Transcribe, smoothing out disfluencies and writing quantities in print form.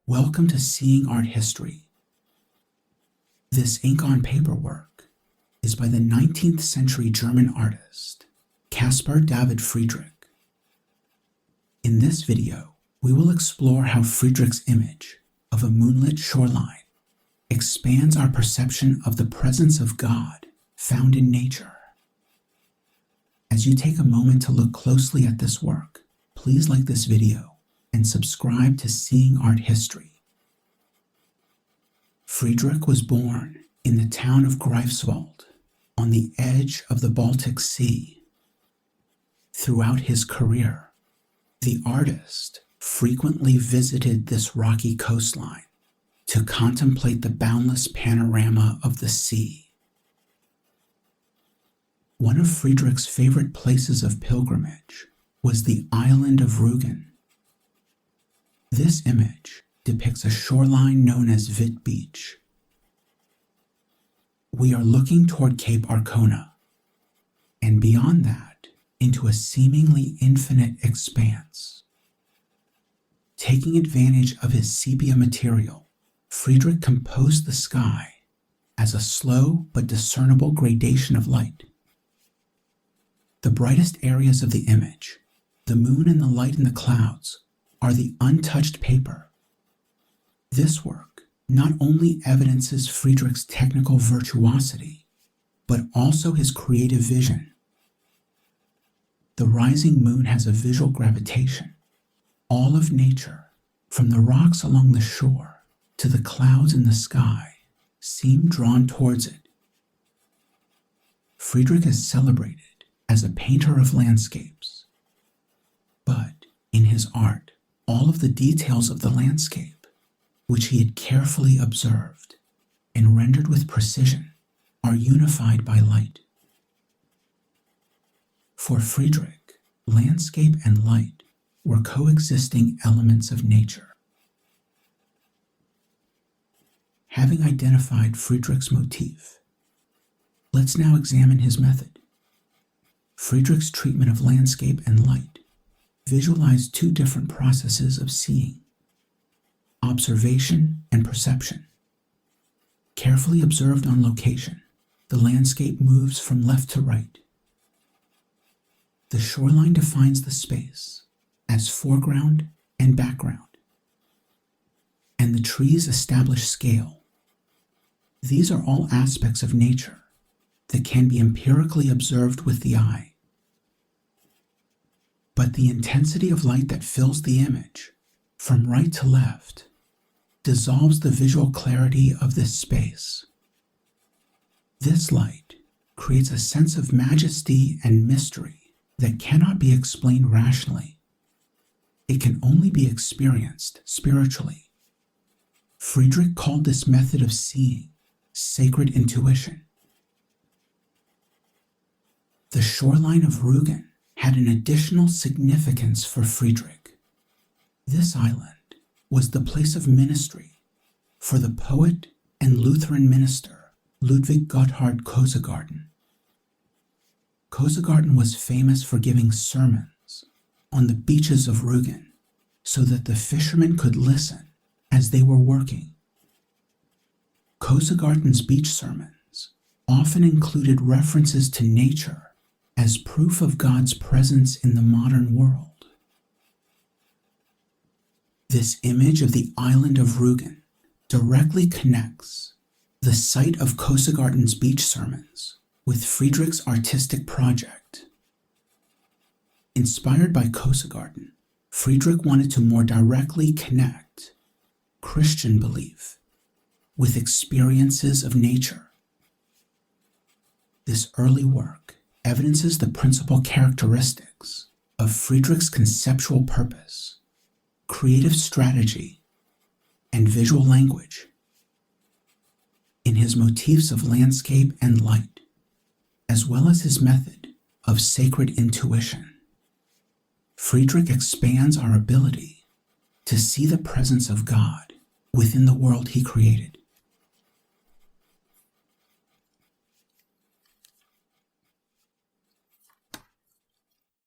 Welcome to Seeing Art History. This ink-on-paper work is by the 19th century German artist, Caspar David Friedrich. In this video, we will explore how Friedrich's image of a moonlit shoreline expands our perception of the presence of God found in nature. As you take a moment to look closely at this work, please like this video and subscribe to Seeing Art History. Friedrich was born in the town of Greifswald on the edge of the Baltic Sea. Throughout his career, the artist frequently visited this rocky coastline to contemplate the boundless panorama of the sea. One of Friedrich's favorite places of pilgrimage was the Island of Rügen. This image depicts a shoreline known as Witt Beach. We are looking toward Cape Arkona, and beyond that, into a seemingly infinite expanse. Taking advantage of his sepia material, Friedrich composed the sky as a slow but discernible gradation of light. The brightest areas of the image, the moon and the light in the clouds, are the untouched paper. This work not only evidences Friedrich's technical virtuosity, but also his creative vision. The rising moon has a visual gravitation. All of nature, from the rocks along the shore to the clouds in the sky, seem drawn towards it. Friedrich is celebrated as a painter of landscapes, but in his art, all of the details of the landscape, which he had carefully observed and rendered with precision, are unified by light. For Friedrich, landscape and light were coexisting elements of nature. Having identified Friedrich's motif, let's now examine his method. Friedrich's treatment of landscape and light visualize two different processes of seeing: observation and perception. Carefully observed on location, the landscape moves from left to right. The shoreline defines the space as foreground and background, and the trees establish scale. These are all aspects of nature that can be empirically observed with the eye. But the intensity of light that fills the image, from right to left, dissolves the visual clarity of this space. This light creates a sense of majesty and mystery that cannot be explained rationally. It can only be experienced spiritually. Friedrich called this method of seeing sacred intuition. The shoreline of Rügen had an additional significance for Friedrich. This island was the place of ministry for the poet and Lutheran minister Ludwig Gotthard Kosegarten. Kosegarten was famous for giving sermons on the beaches of Rügen so that the fishermen could listen as they were working. Kosegarten's beach sermons often included references to nature as proof of God's presence in the modern world. This image of the Island of Rügen directly connects the site of Kosegarten's beach sermons with Friedrich's artistic project. Inspired by Kosegarten, Friedrich wanted to more directly connect Christian belief with experiences of nature. This early work evidences the principal characteristics of Friedrich's conceptual purpose, creative strategy, and visual language. In his motifs of landscape and light, as well as his method of sacred intuition, Friedrich expands our ability to see the presence of God within the world he created.